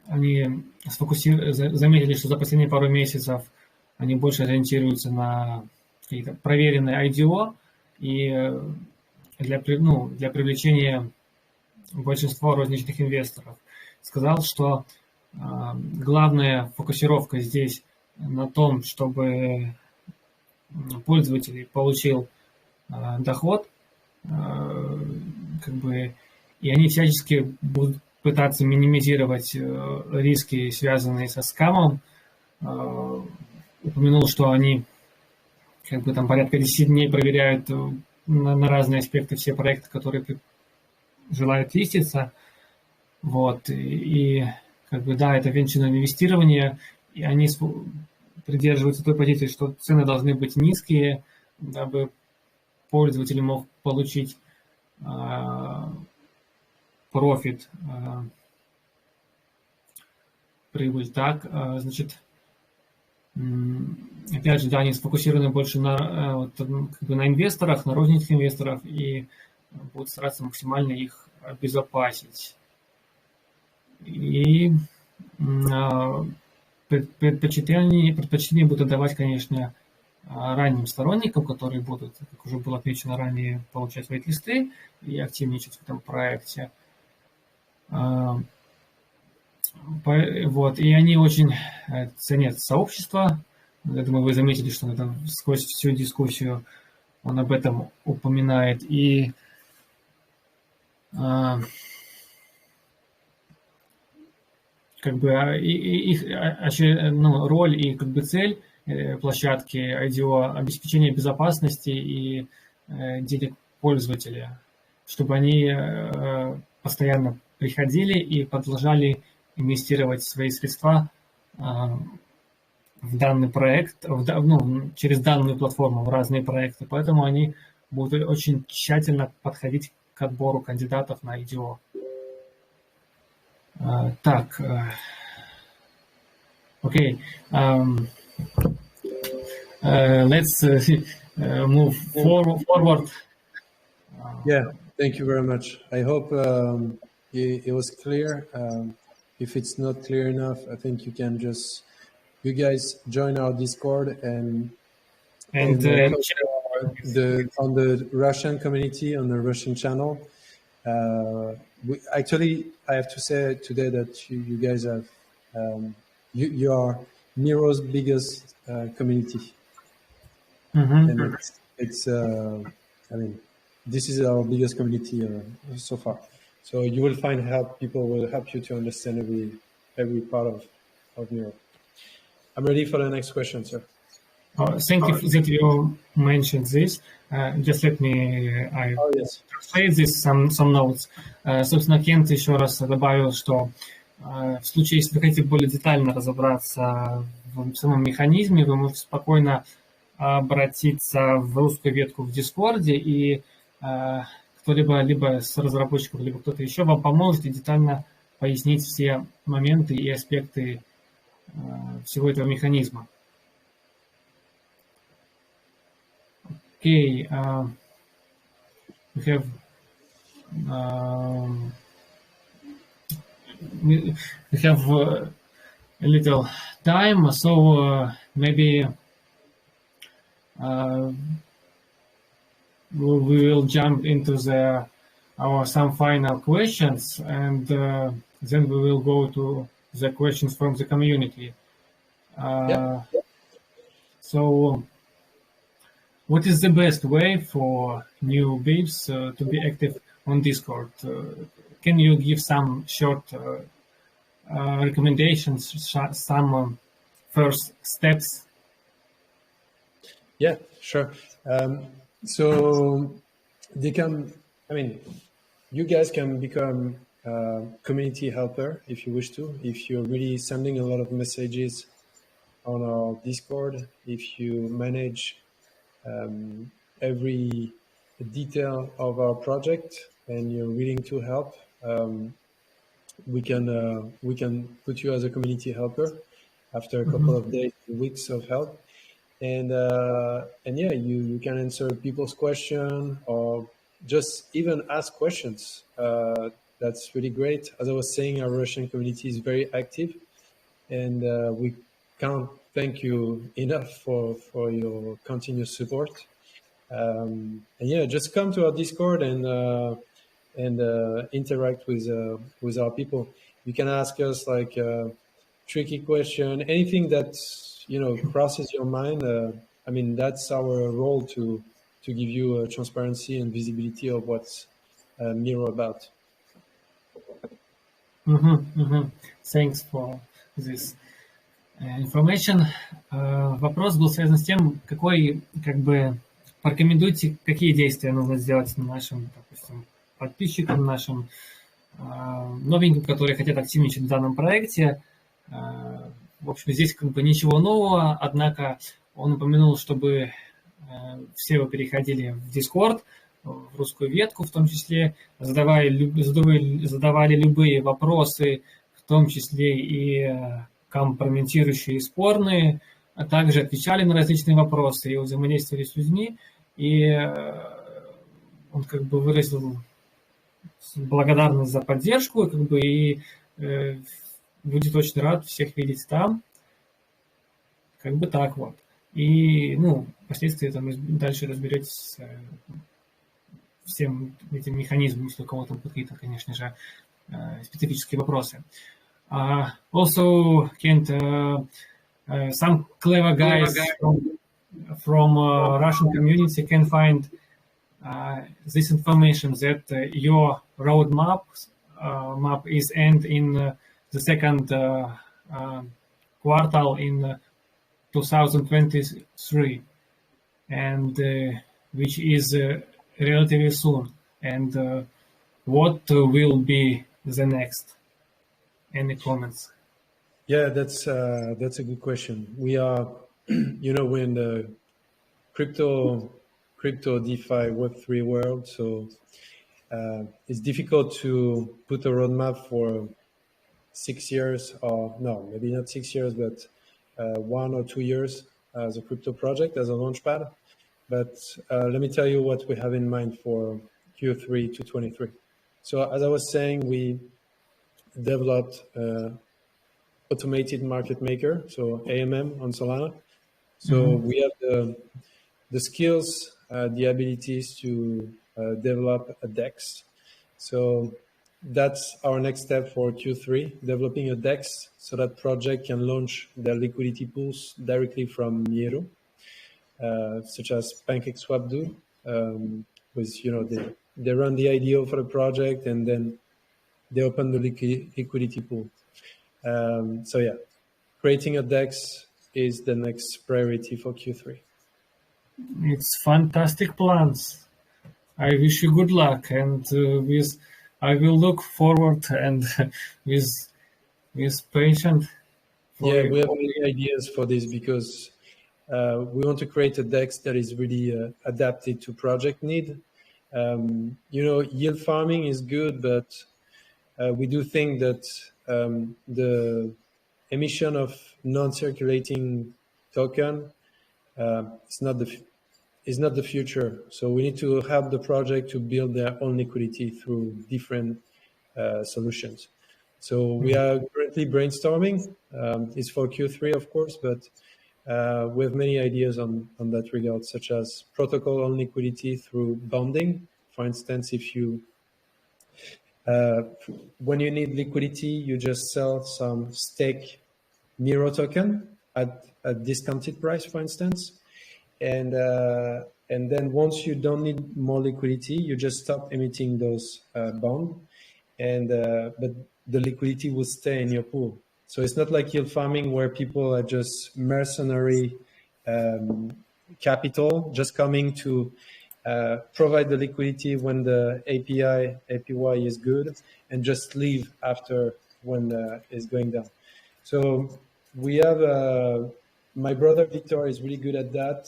они заметили, что за последние пару месяцев они больше ориентируются на какие-то проверенные IDO, и для привлечения большинства розничных инвесторов. Сказал, что главная фокусировка здесь на том, чтобы пользователь получил доход, и они всячески будут пытаться минимизировать риски, связанные со скамом. Упомянул, что они порядка 10 дней проверяют на разные аспекты все проекты, которые желают листиться. И это венчурное инвестирование, и они придерживаются той позиции, что цены должны быть низкие, дабы пользователь мог получить профит, прибыль. Так, опять же, они сфокусированы больше на инвесторах, на розничных инвесторах, и будут стараться максимально их обезопасить. И предпочтение будут отдавать, конечно, ранним сторонникам, которые будут, как уже было отмечено ранее, получать свои листы и активничать в этом проекте. И они очень ценят сообщество. Я думаю, вы заметили, что сквозь всю дискуссию он об этом упоминает. И их роль и цель площадки IDO – обеспечение безопасности и денег пользователя, чтобы они постоянно приходили и продолжали инвестировать свои средства в данный проект, через данную платформу в разные проекты. Поэтому они будут очень тщательно подходить к отбору кандидатов на IDO. Так, okay. Let's move forward. Yeah, thank you very much. I hope it was clear. If it's not clear enough, I think you can just, you guys join our Discord and on the Russian community, on the Russian channel. Actually, I have to say today that you guys have, you are Meiro's biggest community. And it's I mean, this is our biggest community so far. So you will find help. People will help you to understand every part of Meiro. I'm ready for the next question, sir. Thank you that you mentioned this. Just let me translate this, some notes. Собственно, Кент еще раз добавил, что в случае, если вы хотите более детально разобраться в самом механизме, вы можете спокойно обратиться в русскую ветку в Дискорде, и кто-либо, либо с разработчиков, либо кто-то еще вам поможет и детально пояснить все моменты и аспекты всего этого механизма. Okay, we have a little time, so maybe we will jump into some final questions, and then we will go to the questions from the community. So, what is the best way for newbies to be active on Discord? Can you give some short recommendations, some first steps? Yeah, sure. So they can, I mean, you guys can become a community helper if you wish to. If you're really sending a lot of messages on our Discord, if you manage every detail of our project and you're willing to help, we can put you as a community helper after a couple of days, weeks of help. And yeah, you can answer people's question or just even ask questions. That's really great. As I was saying, our Russian community is very active, and we can't thank you enough for your continuous support. And yeah, just come to our Discord and interact with our people. You can ask us like a tricky question, anything that crosses your mind. I mean, that's our role to give you transparency and visibility of what's Meiro about. Thanks for this information. Вопрос был связан с тем, порекомендуйте, какие действия нужно сделать нашим, допустим, подписчикам, нашим новеньким, которые хотят активничать в данном проекте. В общем, здесь ничего нового, однако он упомянул, чтобы все вы переходили в Discord, в русскую ветку в том числе, задавали любые вопросы, в том числе и компрометирующие и спорные, а также отвечали на различные вопросы и взаимодействовали с людьми. И он выразил благодарность за поддержку и будет очень рад всех видеть там. Так вот. И, впоследствии дальше разберетесь с всем этим механизмом, если у кого-то какие-то, конечно же, специфические вопросы. Also, Kent, some clever guys from Russian community can find this information that your roadmap map is end in the second quarter in 2023, and which is relatively soon. And what will be the next? Any comments? Yeah, that's a good question. We are, we're in the crypto DeFi Web3 world, so it's difficult to put a roadmap for 6 years, or no, maybe not 6 years, but 1 or 2 years as a crypto project, as a launchpad. But let me tell you what we have in mind for Q3 to 23. So as I was saying, we developed automated market maker, so AMM on Solana. So we have the skills, the abilities to develop a DEX. So that's our next step for Q3, developing a DEX so that project can launch their liquidity pools directly from Meeiro, such as PancakeSwap do. With, you know, they run the IDO for the project and then they open the liquidity pool. So yeah, creating a DEX is the next priority for Q3. It's fantastic plans. I wish you good luck, and I will look forward and with patience. Yeah, we have many ideas for this because we want to create a DEX that is really adapted to project need. You know, yield farming is good, but we do think that the emission of non-circulating token is not the future. So we need to help the project to build their own liquidity through different solutions. So we are currently brainstorming. It's for Q3, of course, but we have many ideas on that regard, such as protocol on liquidity through bonding. For instance, if you when you need liquidity, you just sell some stake Meeiro token at a discounted price, for instance. And then once you don't need more liquidity, you just stop emitting those bonds, but the liquidity will stay in your pool. So it's not like yield farming where people are just mercenary capital, just coming to provide the liquidity when the APY is good and just leave after when it's going down. So we have my brother Victor is really good at that.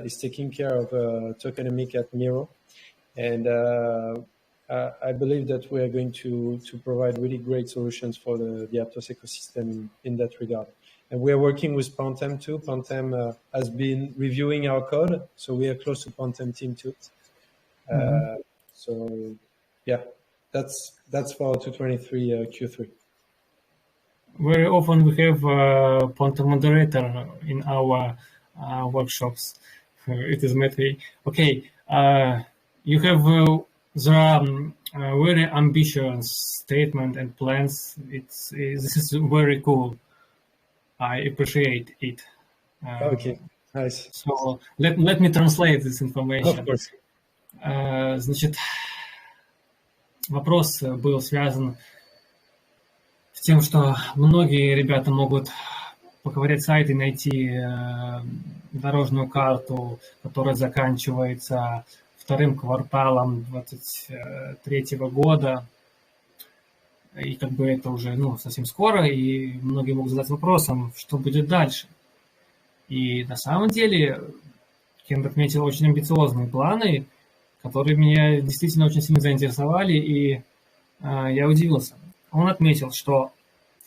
He's taking care of tokenomics at Meeiro, and I believe that we are going to provide really great solutions for the Aptos ecosystem in that regard. And we are working with Pantem too. Pantem has been reviewing our code, so we are close to Pantem team too. So yeah, that's for 2023 Q3. Very often we have Pantem moderator in our workshops. It is Matthew. Okay, you have very ambitious statement and plans. This is very cool. I appreciate it. Okay, nice. So let me translate this information. Of course. Значит, вопрос был связан с тем, что многие ребята могут поковырять сайт и найти дорожную карту, которая заканчивается вторым кварталом 2023 года. И как бы это уже совсем скоро, и многие могут задать вопросом, что будет дальше. И на самом деле Кент отметил очень амбициозные планы, которые меня действительно очень сильно заинтересовали, и я удивился. Он отметил, что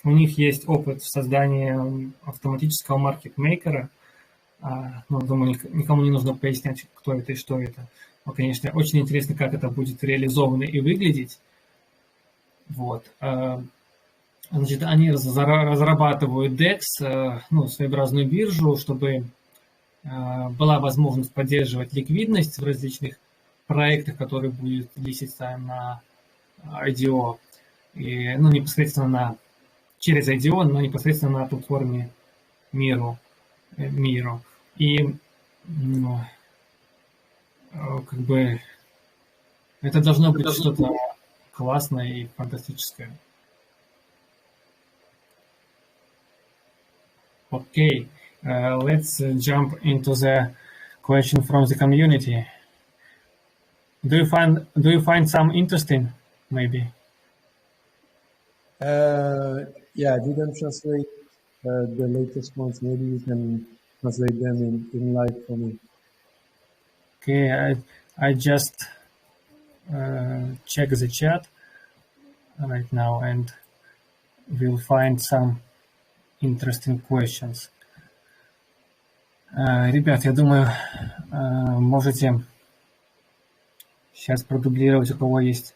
у них есть опыт в создании автоматического маркетмейкера. Думаю, никому не нужно пояснять, кто это и что это. Но, конечно, очень интересно, как это будет реализовано и выглядеть. Вот. Значит, они разрабатывают DEX, своеобразную биржу, чтобы была возможность поддерживать ликвидность в различных проектах, которые будут листиться на IDO, и, непосредственно через IDO, но непосредственно на платформе Meeiro. И как бы это должно быть что-то классное и фантастическое. Okay, let's jump into the question from the community. Do you find some interesting, maybe? Yeah, I didn't translate the latest ones. Maybe you can translate them in live for me. Okay, I just check the chat right now, and will find some interesting questions. Ребят, я думаю, можете сейчас продублировать, у кого есть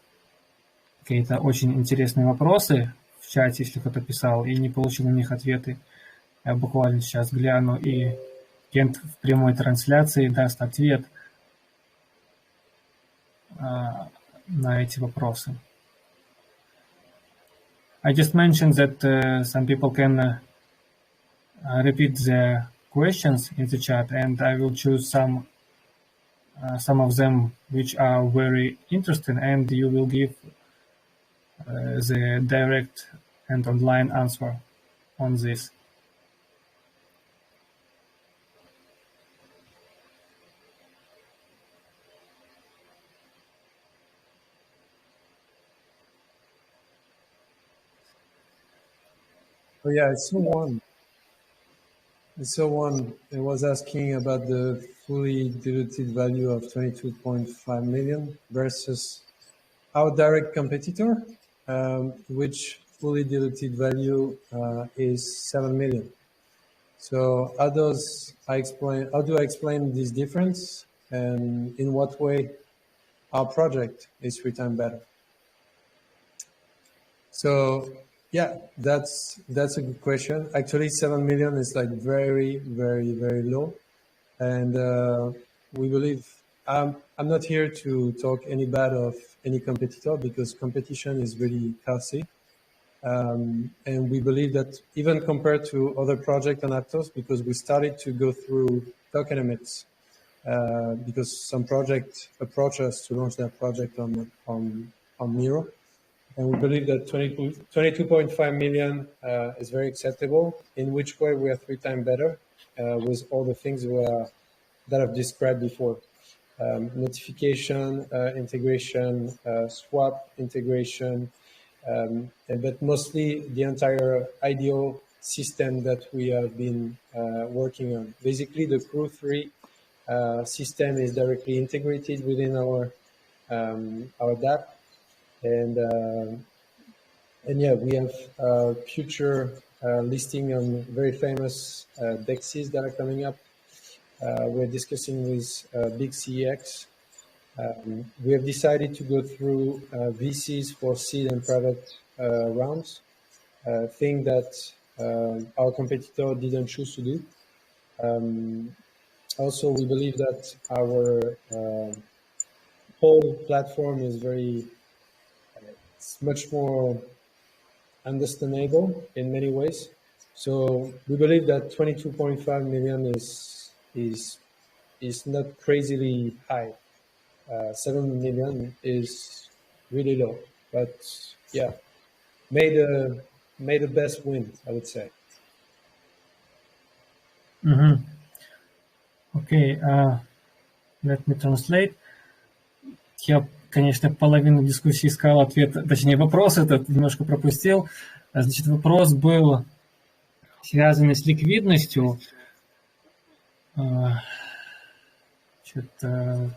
какие-то очень интересные вопросы в чате, если кто-то писал и не получил на них ответы. Я буквально сейчас гляну, и Кент в прямой трансляции даст ответ на эти вопросы. I just mentioned that some people can repeat the questions in the chat, and I will choose some of them which are very interesting, and you will give the direct and online answer on this. Oh yeah, I saw one. It was asking about the fully diluted value of 22.5 million versus our direct competitor, which fully diluted value is 7 million. So how do I explain this difference, and in what way our project is 3 times better? So yeah, that's a good question. Actually, 7 million is like very, very, very low, and we believe I'm not here to talk any bad of any competitor, because competition is really healthy, and we believe that even compared to other projects on Aptos, because we started to go through tokenomics, because some projects approach us to launch their project on Meeiro. And we believe that 22.5 million is very acceptable, in which way we are 3 times better with all the things that I've described before. Notification, integration, swap integration, but mostly the entire ideal system that we have been working on. Basically, the Crew 3 system is directly integrated within our DApp. And yeah, we have future listing on very famous DEXs that are coming up. We're discussing with big CEX. We have decided to go through VCs for seed and private rounds, thing that our competitor didn't choose to do. Also, we believe that our whole platform is it's much more understandable in many ways. So we believe that 22.5 million is not crazily high. 7 million is really low, but yeah, may the best win, I would say. Okay, let me translate. Я, конечно, половину дискуссии искал ответ, точнее вопрос этот немножко пропустил. Значит, вопрос был связанный с ликвидностью. Что-то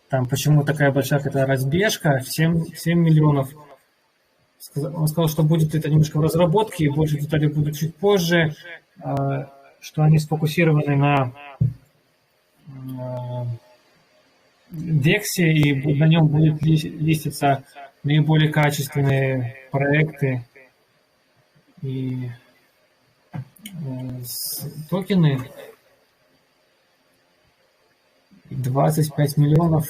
там почему такая большая какая-то разбежка, 7 миллионов. Он сказал, что будет это немножко в разработке, и больше деталей будут чуть позже, что они сфокусированы на Дексе, и на нем будут листиться наиболее качественные проекты и токены. 25 миллионов.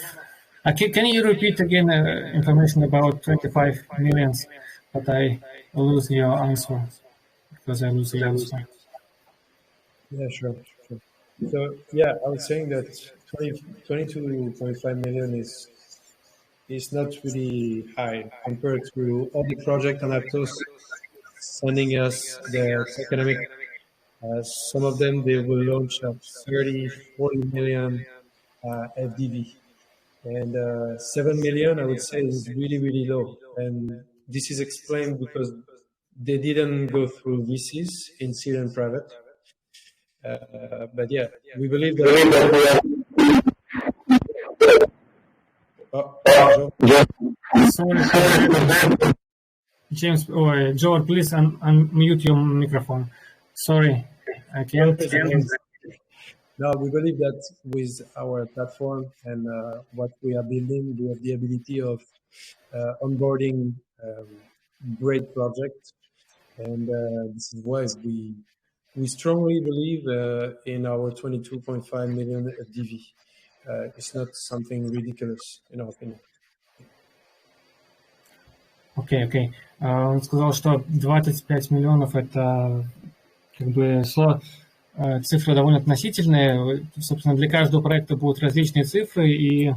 Can you repeat again information about 25 millions? But I lose your answer because I lose the answer. Yeah, sure. So yeah, I was saying that 22.5 million is not really high compared to all the projects on Aptos sending us their economic. Some of them, they will launch at 30, 40 million FDV. And 7 million, I would say, is really, really low. And this is explained because they didn't go through VCs in seed and private. But yeah, we believe that. Sorry. James, George, please unmute your microphone. Sorry, I can't. No, we believe that with our platform and what we are building, we have the ability of onboarding great projects. And this is why we strongly believe in our 22.5 million DV. It's not something ridiculous, in our opinion. Окей. Он сказал, что 25 миллионов это как бы цифры довольно относительные. Собственно, для каждого проекта будут различные цифры. И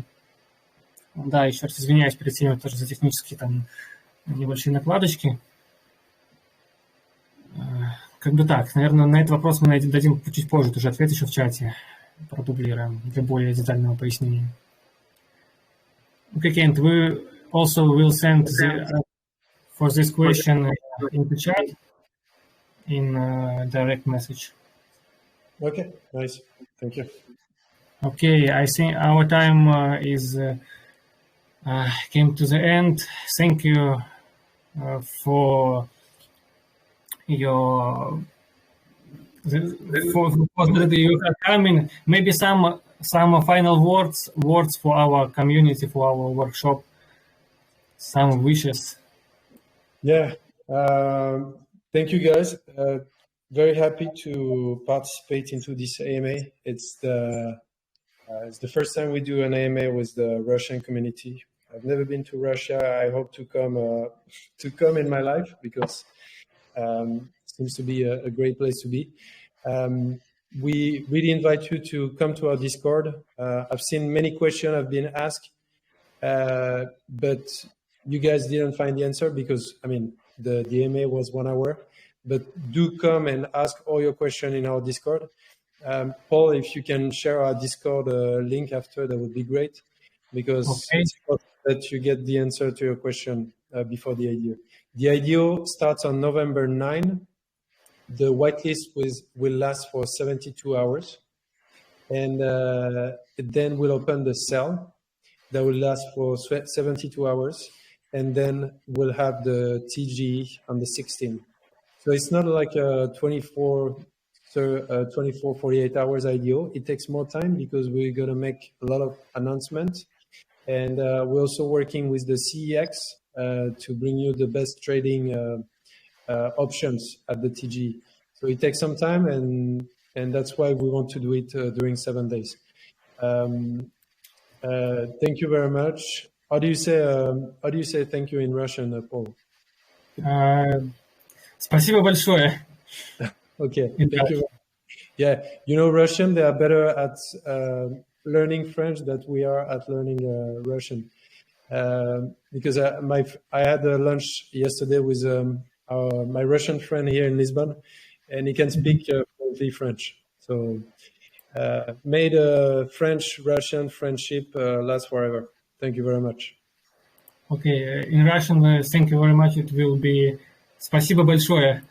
да, еще раз извиняюсь перед всеми тоже за технические там небольшие накладочки. Как бы так, наверное, на этот вопрос мы дадим чуть позже тоже ответ еще в чате. Продублируем для более детального пояснения. Okay, Kent, we also will send for this question in the chat in direct message. Okay, nice. Thank you. Okay, I think our time is came to the end. Thank you for your for you coming. Maybe some final words for our community, for our workshop. Some wishes. Yeah. Thank you, guys. Very happy to participate into this AMA. It's the first time we do an AMA with the Russian community. I've never been to Russia. I hope to come in my life because it seems to be a great place to be. We really invite you to come to our Discord. I've seen many questions have been asked, but you guys didn't find the answer because, I mean, the AMA was 1 hour. But do come and ask all your questions in our Discord. Paul, if you can share our Discord link after, that would be great, because it's important that you get the answer to your question before the IDO. The IDO starts on November 9. The whitelist will last for 72 hours. And then we'll open the cell that will last for 72 hours. And then we'll have the TG on the 16th. So it's not like a 24, 48 hours IDO. It takes more time because we're going to make a lot of announcements. And we're also working with the CEX to bring you the best trading options at the TG. So it takes some time, and that's why we want to do it during 7 days. Thank you very much. How do you say thank you in Russian, Paul? Спасибо большое. Okay, thank you. Yeah, you know Russian, they are better at learning French than we are at learning Russian. Because I had a lunch yesterday with my Russian friend here in Lisbon, and he can speak fluently French. So may the French-Russian friendship last forever. Thank you very much. Okay, in Russian, thank you very much. It will be спасибо большое.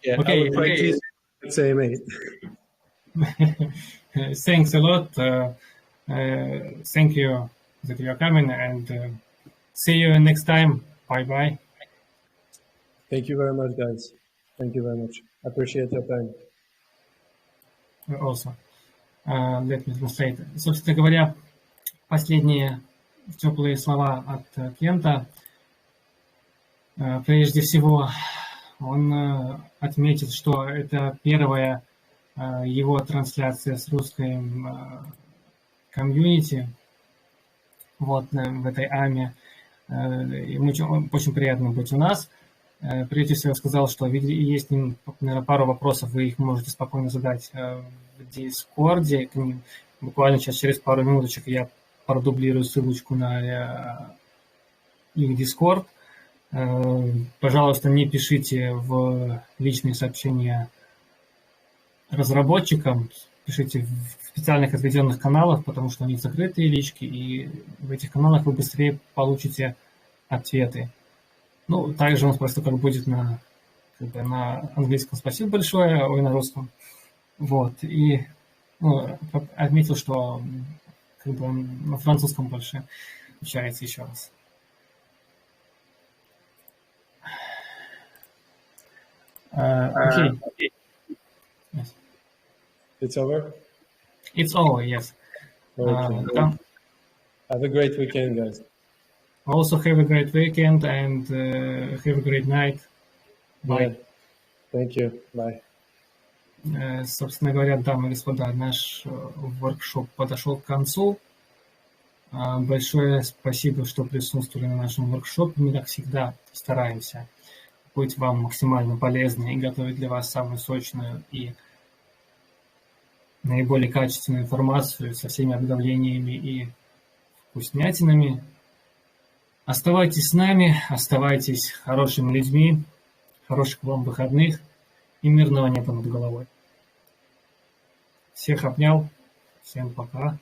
Yeah, okay, I will practice. Say mate. Thanks a lot. Thank you that you are coming, and see you next time. Bye-bye. Thank you very much, guys. Thank you very much. I appreciate your time. Also, let me translate. Собственно говоря, последние теплые слова от Кента. Прежде всего, он отметит, что это первая его трансляция с русским комьюнити вот, в этой АМе. Ему очень приятно быть у нас. Прежде всего, сказал, что есть, наверное, пару вопросов, вы их можете спокойно задать в Дискорде к ним. Буквально сейчас через пару минуточек я продублирую ссылочку на их Дискорд. Пожалуйста, не пишите в личные сообщения разработчикам, пишите в специальных отведенных каналах, потому что у них закрытые лички, и в этих каналах вы быстрее получите ответы. Ну, также он спросил, как будет на английском. Спасибо большое, на русском. Вот, и отметил, что он на французском больше общается еще раз. Okay. Yes. It's over? It's over, yes. Okay. Have a great weekend, guys. Also have a great weekend and have a great night. Bye. Yeah. Thank you. Bye. Собственно говоря, дамы и господа, наш воркшоп подошел к концу. Большое спасибо, что присутствовали на нашем воркшопе. Мы, как всегда, стараемся быть вам максимально полезны и готовить для вас самую сочную и наиболее качественную информацию со всеми обновлениями и вкуснятинами. Оставайтесь с нами, оставайтесь хорошими людьми, хороших вам выходных и мирного неба над головой. Всех обнял, всем пока.